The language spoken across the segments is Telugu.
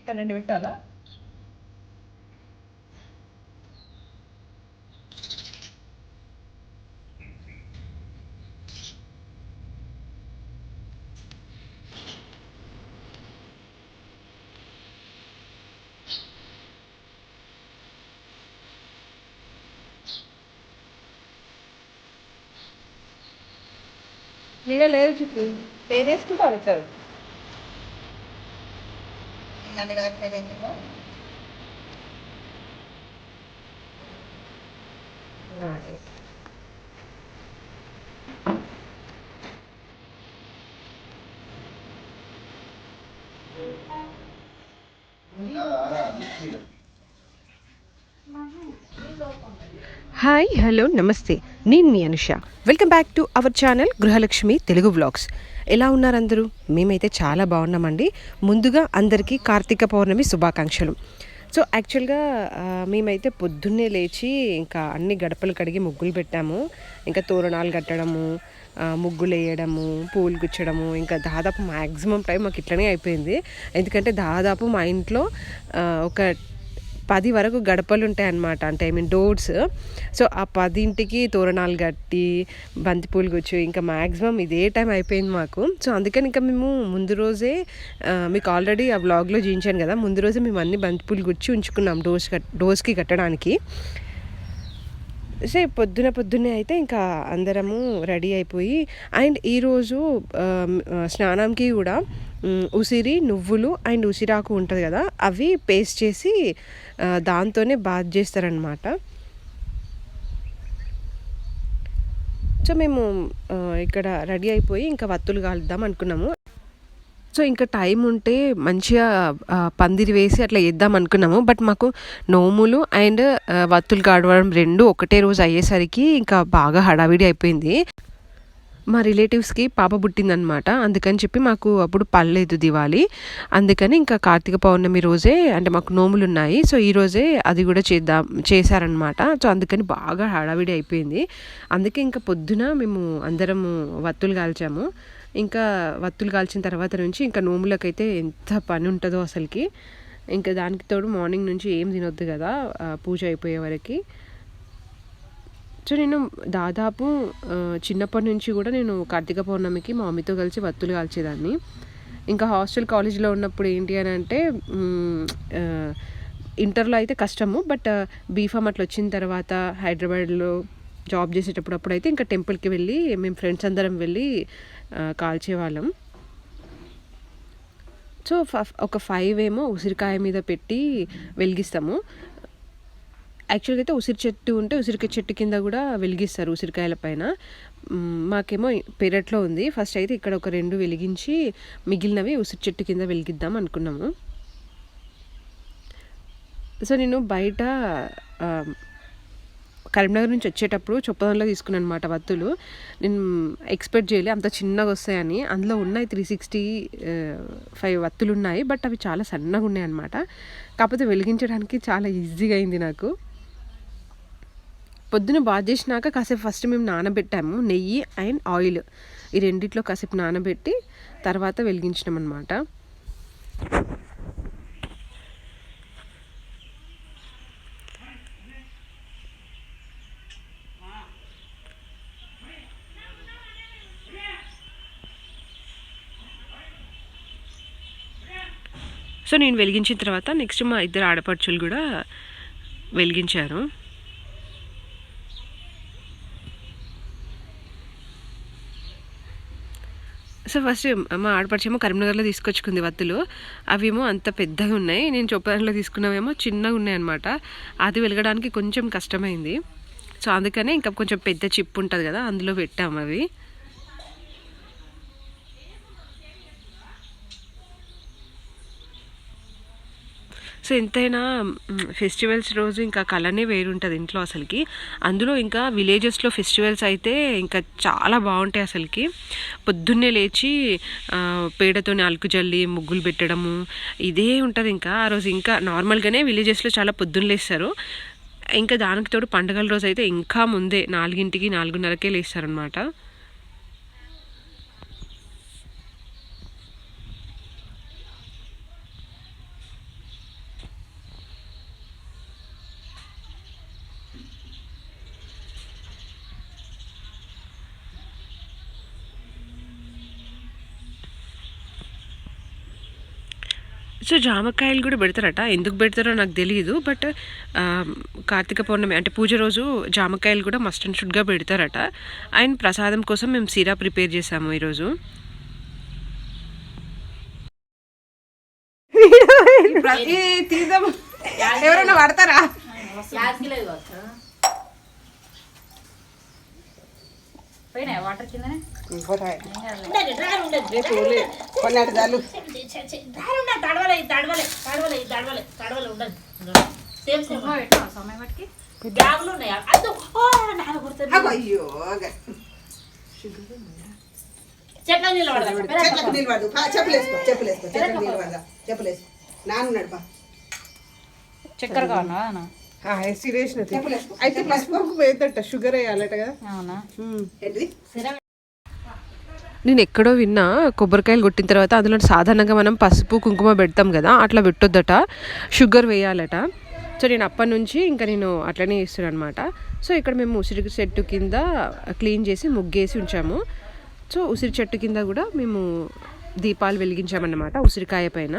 ఇక్కడ రెండు పెట్టాలా? నీడ లేదు చుట్టూ పేరేసుకుంటారు సార్. నన్ను కావట్లేదేమో. హాయ్ హలో నమస్తే, నేను మీ Anusha. Welcome back to our channel Gruhalakshmi Telugu vlogs. ఎలా ఉన్నారు అందరూ? మేమైతే చాలా బాగున్నామండి. ముందుగా అందరికీ కార్తీక పౌర్ణమి శుభాకాంక్షలు. సో యాక్చువల్గా మేమైతే పొద్దున్నే లేచి ఇంకా అన్ని గడపలు కడిగి ముగ్గులు పెట్టాము. ఇంకా తోరణాలు కట్టడము, ముగ్గులు వేయడము, పూలు గుచ్చడము, ఇంకా దాదాపు మ్యాక్సిమం టైం మాకు ఇట్లనే అయిపోయింది. ఎందుకంటే దాదాపు మా ఇంట్లో ఒక 10 వరకు గడపలు ఉంటాయి అన్నమాట. అంటే డోర్స్. సో ఆ 10ంటికి తోరణాలు కట్టి బంతిపూలు గుచ్చు ఇంకా మ్యాక్సిమం ఇదే టైం అయిపోయింది మాకు. సో అందుకని ఇంకా మేము ముందు రోజే మీకు ఆల్రెడీ ఆ వ్లాగ్లో చూపించాను కదా, ముందు రోజే మేము అన్ని బంతిపూలు గుచ్చి ఉంచుకున్నాం డోర్స్కి కట్టడానికి. సో పొద్దున్నే అయితే ఇంకా అందరము రెడీ అయిపోయి, అండ్ ఈరోజు స్నానంకి కూడా ఉసిరి, నువ్వులు అండ్ ఉసిరాకు ఉంటుంది కదా, అవి పేస్ట్ చేసి దాంతోనే బాత్ చేస్తారనమాట. సో మేము ఇక్కడ రెడీ అయిపోయి ఇంకా వత్తులు కాలుద్దాం అనుకున్నాము. సో ఇంకా టైం ఉంటే మంచిగా పందిరి వేసి అట్లా వేద్దాం అనుకున్నాము. బట్ మాకు నోములు అండ్ వత్తులు కాడవడం రెండు ఒకటే రోజు అయ్యేసరికి ఇంకా బాగా హడావిడి అయిపోయింది. మా రిలేటివ్స్కి పాప పుట్టిందనమాట. అందుకని చెప్పి మాకు అప్పుడు పర్లేదు దివాలి. అందుకని ఇంకా కార్తీక పౌర్ణమి రోజే అంటే మాకు నోములు ఉన్నాయి. సో ఈరోజే అది కూడా చేశారనమాట. సో అందుకని బాగా హడావిడి అయిపోయింది. అందుకే ఇంకా పొద్దున మేము అందరము వత్తులు కాల్చాము. ఇంకా వత్తులు కాల్చిన తర్వాత నుంచి ఇంకా నోములకైతే ఎంత పని ఉంటుందో అసలుకి. ఇంకా దానికి తోడు మార్నింగ్ నుంచి ఏం తినొద్దు కదా పూజ అయిపోయే వరకు. సో నేను దాదాపు చిన్నప్పటి నుంచి కూడా నేను కార్తీక పౌర్ణమికి మా మమ్మీతో కలిసి వత్తులు కాల్చేదాన్ని. ఇంకా హాస్టల్ కాలేజీలో ఉన్నప్పుడు ఏంటి అని అంటే ఇంటర్లో అయితే కష్టము. బట్ బీఫామ్ అట్లా వచ్చిన తర్వాత హైదరాబాద్లో జాబ్ చేసేటప్పుడు అప్పుడైతే ఇంకా టెంపుల్కి వెళ్ళి మేము ఫ్రెండ్స్ అందరం వెళ్ళి కాల్చేవాళ్ళం. సో ఒక 5 ఏమో ఉసిరికాయ మీద పెట్టి వెలిగిస్తాము. యాక్చువల్గా అయితే ఉసిరి చెట్టు ఉంటే ఉసిరికాయ చెట్టు కింద కూడా వెలిగిస్తారు ఉసిరికాయల పైన. మాకేమో పెరట్లో ఉంది. ఫస్ట్ అయితే ఇక్కడ ఒక 2 వెలిగించి మిగిలినవి ఉసిరి చెట్టు కింద వెలిగిద్దాం అనుకున్నాము. సో నేను బయట కరీంనగర్ నుంచి వచ్చేటప్పుడు చొప్పదంలో తీసుకున్నాను అనమాట వత్తులు. నేను ఎక్స్పెక్ట్ చేయలే అంత చిన్నగా వస్తాయని. అందులో ఉన్నాయి 365 వత్తులు ఉన్నాయి. బట్ అవి చాలా సన్నగా ఉన్నాయి అనమాట. కాకపోతే వెలిగించడానికి చాలా ఈజీగా అయింది నాకు. పొద్దున బాత్ చేసినాక కాసేపు ఫస్ట్ మేము నానబెట్టాము. నెయ్యి అండ్ ఆయిల్ ఈ రెండిట్లో కాసేపు నానబెట్టి తర్వాత వెలిగించినాం అనమాట. సో నేను వెలిగించిన తర్వాత నెక్స్ట్ మా ఇద్దరు ఆడపడుచులు కూడా వెలిగించారు. సో ఫస్ట్ మా ఆడపడిచేమో కరీంనగర్లో తీసుకొచ్చుకుంది వత్తులు. అవేమో అంత పెద్దగా ఉన్నాయి. నేను చొప్పదంలో తీసుకున్నవేమో చిన్నగా ఉన్నాయి అనమాట. అది వెలగడానికి కొంచెం కష్టమైంది. సో అందుకనే ఇంకా కొంచెం పెద్ద చిప్ ఉంటుంది కదా, అందులో పెట్టాము అవి. సో ఎంతైనా ఫెస్టివల్స్ రోజు ఇంకా కళనే వేరుంటుంది ఇంట్లో అసలుకి. అందులో ఇంకా విలేజెస్లో ఫెస్టివల్స్ అయితే ఇంకా చాలా బాగుంటాయి అసలుకి. పొద్దున్నే లేచి పేడతోని అలుకు జల్లి ముగ్గులు పెట్టడము ఇదే ఉంటుంది. ఇంకా ఆ రోజు ఇంకా నార్మల్గానే విలేజెస్లో చాలా పొద్దున్న లేస్తారు. ఇంకా దానికి తోడు పండుగల రోజు అయితే ఇంకా ముందే 4ంటికి 4:30కే లేస్తారనమాట. సో జామకాయలు కూడా పెడతారట, ఎందుకు పెడతారో నాకు తెలియదు. బట్ కార్తీక పౌర్ణమి అంటే పూజ రోజు జామకాయలు కూడా మస్ట్ అండ్ షుడ్గా పెడతారట. అండ్ ప్రసాదం కోసం మేము సిరా ప్రిపేర్ చేసాము ఈరోజు. ఎవరైనా పడతారా? వాటర్ కిందనే చక్కెర కావాలా? అయితే పసుపు వేయదట, షుగర్ వేయాలట కదా. అవునా? నేను ఎక్కడో విన్నా, కొబ్బరికాయలు కొట్టిన తర్వాత అందులో సాధారణంగా మనం పసుపు కుంకుమ పెడతాం కదా, అట్లా పెట్టొద్దట, షుగర్ వేయాలట. సో నేను అప్పటి నుంచి ఇంకా నేను అట్లనే ఇస్తున్నాను అనమాట. సో ఇక్కడ మేము ఉసిరి చెట్టు కింద క్లీన్ చేసి ముగ్గేసి ఉంచాము. సో ఉసిరి చెట్టు కింద కూడా మేము దీపాలు వెలిగించామన్నమాట ఉసిరికాయ పైన.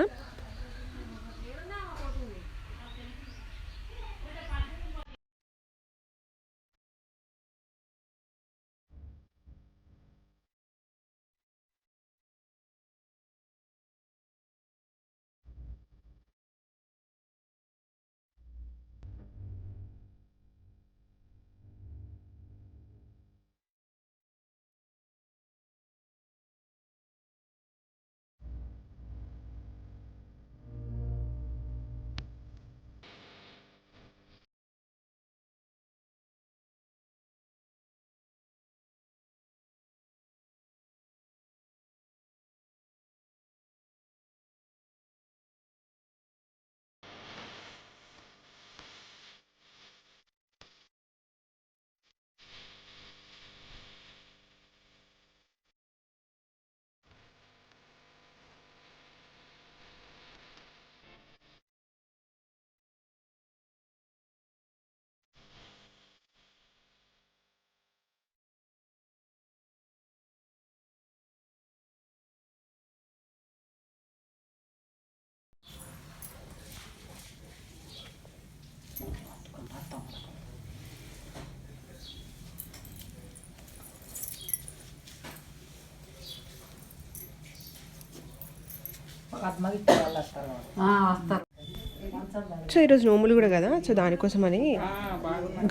సో ఈరోజు నోములు కూడా కదా, సో దానికోసమని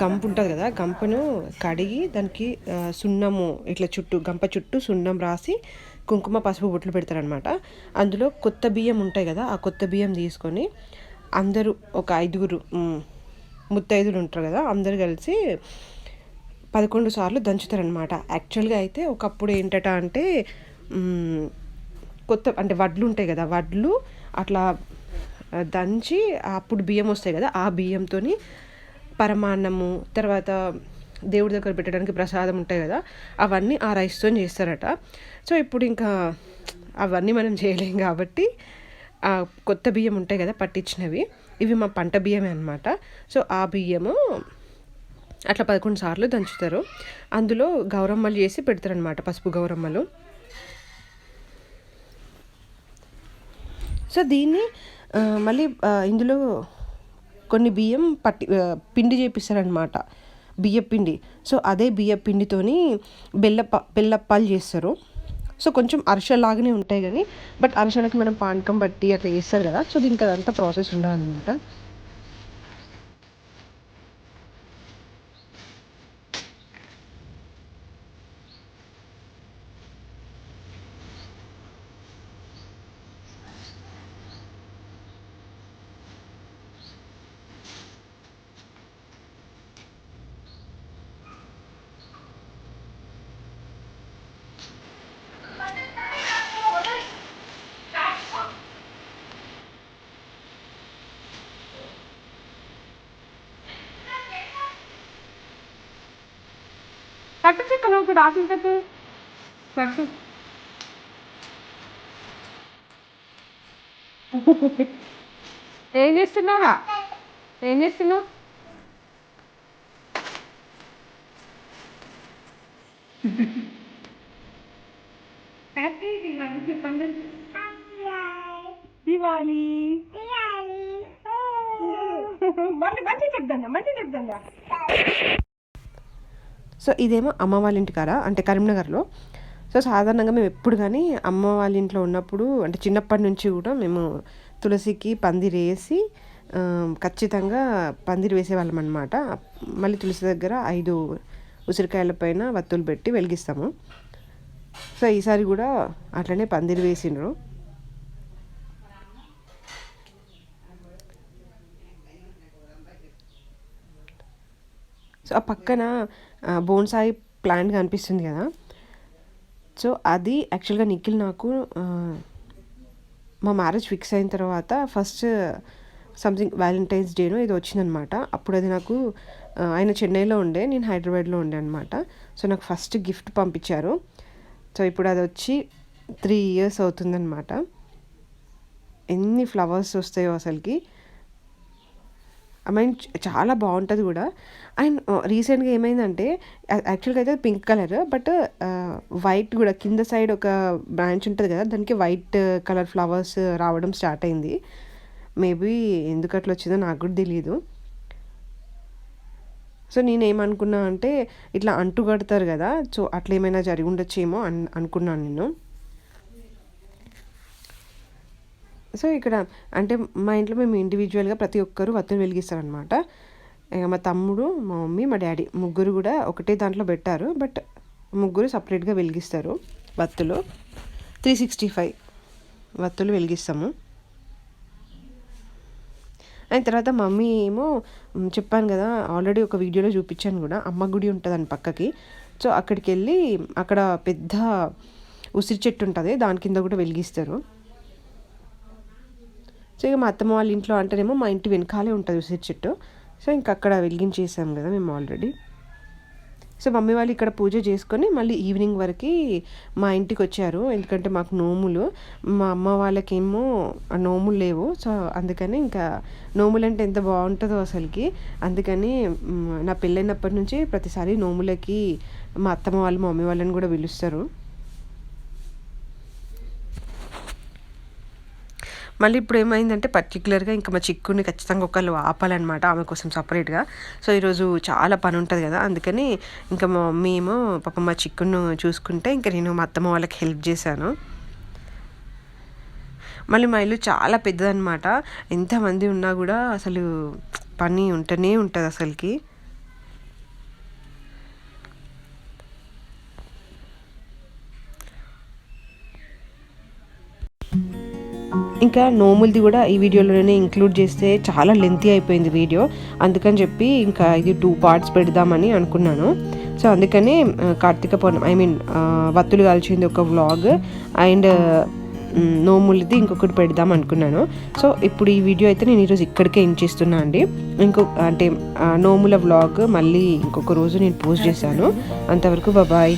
గంప ఉంటుంది కదా, గంపను కడిగి దానికి సున్నము ఇట్లా చుట్టూ గంప చుట్టూ సున్నం రాసి కుంకుమ పసుపు బొట్లు పెడతారనమాట. అందులో కొత్త బియ్యం ఉంటాయి కదా, ఆ కొత్త బియ్యం తీసుకొని అందరూ ఒక 5 ముత్తైదులు ఉంటారు కదా, అందరు కలిసి 11 సార్లు దంచుతారనమాట. యాక్చువల్గా అయితే ఒకప్పుడు ఏంటట అంటే కొత్త అంటే వడ్లు ఉంటాయి కదా, వడ్లు అట్లా దంచి అప్పుడు బియ్యం వస్తాయి కదా, ఆ బియ్యంతో పరమాన్నము, తర్వాత దేవుడి దగ్గర పెట్టడానికి ప్రసాదం ఉంటాయి కదా, అవన్నీ ఆ రైస్తో చేస్తారట. సో ఇప్పుడు ఇంకా అవన్నీ మనం చేయలేం కాబట్టి ఆ కొత్త బియ్యం ఉంటాయి కదా పట్టించినవి, ఇవి మా పంట బియ్యమే అనమాట. సో ఆ బియ్యము అట్లా 11 సార్లు దంచుతారు. అందులో గౌరమ్మలు చేసి పెడతారనమాట, పసుపు గౌరమ్మలు. సో దీన్ని మళ్ళీ ఇందులో కొన్ని బియ్యం పిండి చేపిస్తారనమాట, బియ్య పిండి. సో అదే బియ్య పిండితోని బెల్లప్పాలు చేస్తారు. సో కొంచెం అరిసెలాగానే ఉంటాయి కానీ, బట్ అరిసెలకి మనం పానకం బట్టి అట్లా చేస్తారు కదా, సో దీనికి అదంతా ప్రాసెస్ ఉండాలన్నమాట. కట్టు చిక్కలు ఇప్పుడు ఆకులు కట్టు కట్టు. ఏం చేస్తున్నావా? ఏం చేస్తున్నావు? హ్యాపీ దివాళీ చెప్పండి. దివాళీ తీయాలి మంచి చెప్దా. సో ఇదేమో అమ్మ వాళ్ళ ఇంటి కాడ అంటే కరీంనగర్లో. సో సాధారణంగా మేము ఎప్పుడు కానీ అమ్మ వాళ్ళ ఇంట్లో ఉన్నప్పుడు అంటే చిన్నప్పటి నుంచి కూడా మేము తులసికి పందిరి వేసి ఖచ్చితంగా పందిరి వేసేవాళ్ళం అనమాట. మళ్ళీ తులసి దగ్గర 5 ఉసిరికాయల పైన వత్తులు పెట్టి వెలిగిస్తాము. సో ఈసారి కూడా అట్లనే పందిరి వేసిండ్రు. సో ఆ పక్కన బోన్సాయి ప్లాంట్ కనిపిస్తుంది కదా. సో అది యాక్చువల్గా నిఖిల్ నాకు మా మ్యారేజ్ ఫిక్స్ అయిన తర్వాత ఫస్ట్ సంథింగ్ వ్యాలంటైన్స్ డేనో ఇది వచ్చిందనమాట. అప్పుడు అది నాకు ఆయన చెన్నైలో ఉండే, నేను హైదరాబాద్లో ఉండే అనమాట. సో నాకు ఫస్ట్ గిఫ్ట్ పంపించారు. సో ఇప్పుడు అది వచ్చి 3 years అవుతుందన్నమాట. ఎన్ని ఫ్లవర్స్ వస్తాయో అసలుకి. ఐ మీన్ చాలా బాగుంటుంది కూడా. అండ్ రీసెంట్గా ఏమైందంటే యాక్చువల్గా అయితే పింక్ కలర్, బట్ వైట్ కూడా కింద సైడ్ ఒక బ్రాంచ్ ఉంటుంది కదా, దానికి వైట్ కలర్ ఫ్లవర్స్ రావడం స్టార్ట్ అయింది. మేబీ ఎందుకు అట్లా వచ్చిందో నాకు కూడా తెలియదు. సో నేనేమనుకున్నా అంటే ఇట్లా అంటు కడతారు కదా, సో అట్లా ఏమైనా జరిగి ఉండొచ్చేమో అనుకున్నాను నేను. సో ఇక్కడ అంటే మా ఇంట్లో మేము ఇండివిజువల్గా ప్రతి ఒక్కరు వత్తులు వెలిగిస్తారనమాట. మా తమ్ముడు, మా మమ్మీ, మా డాడీ ముగ్గురు కూడా ఒకటే దాంట్లో పెట్టారు, బట్ ముగ్గురు సపరేట్గా వెలిగిస్తారు వత్తులు. 365 వత్తులు వెలిగిస్తాము. అయిన తర్వాత మమ్మీ ఏమో చెప్పాను కదా, ఆల్రెడీ ఒక వీడియోలో చూపించాను కూడా, అమ్మ గుడి ఉంటుందని పక్కకి. సో అక్కడికి వెళ్ళి అక్కడ పెద్ద ఉసిరి చెట్టు ఉంటుంది, దాని కింద కూడా వెలిగిస్తారు. సో ఇక మా అత్తమ్మ వాళ్ళ ఇంట్లో అంటేనేమో మా ఇంటి వెనకాలే ఉంటుంది ఉసిరి చెట్టు. సో ఇంక అక్కడ వెలిగించేసాం కదా మేము ఆల్రెడీ. సో మమ్మీ వాళ్ళు ఇక్కడ పూజ చేసుకొని మళ్ళీ ఈవినింగ్ వరకు మా ఇంటికి వచ్చారు. ఎందుకంటే మాకు నోములు, మా అమ్మ వాళ్ళకేమో నోములు లేవు. సో అందుకని ఇంకా నోములు అంటే ఎంత బాగుంటుందో అసలుకి. అందుకని నా పెళ్ళైనప్పటి నుంచి ప్రతిసారి నోములకి మా అత్తమ్మ వాళ్ళు, మా మమ్మీ వాళ్ళని కూడా పిలుస్తారు. మళ్ళీ ఇప్పుడు ఏమైందంటే పర్టికులర్గా ఇంకా మా చిక్కుని ఖచ్చితంగా ఒకళ్ళు ఆపాలన్నమాట, ఆమె కోసం సపరేట్గా. సో ఈరోజు చాలా పని ఉంటుంది కదా, అందుకని ఇంకా మా మమ్మీ ఏమో పాప మా చిక్కును చూసుకుంటే ఇంకా నేను మా అత్తమ్మ వాళ్ళకి హెల్ప్ చేశాను. మళ్ళీ మా ఇల్లు చాలా పెద్దదన్నమాట. ఎంతమంది ఉన్నా కూడా అసలు పని ఉంటూనే ఉంటుంది అసలుకి. ఇంకా నోములది కూడా ఈ వీడియోలోనే ఇంక్లూడ్ చేస్తే చాలా లెంతీ అయిపోయింది వీడియో. అందుకని చెప్పి ఇంకా ఇది 2 parts పెడదామని అనుకున్నాను. సో అందుకని కార్తీక పౌర్ణమి వత్తులు కాల్చింది ఒక వ్లాగ్, అండ్ నోములది ఇంకొకటి పెడదాం అనుకున్నాను. సో ఇప్పుడు ఈ వీడియో అయితే నేను ఈరోజు ఇక్కడికే ఎండ్ చేస్తున్నా అండి. అంటే నోముల వ్లాగ్ మళ్ళీ ఇంకొక రోజు నేను పోస్ట్ చేశాను. అంతవరకు బాయ్.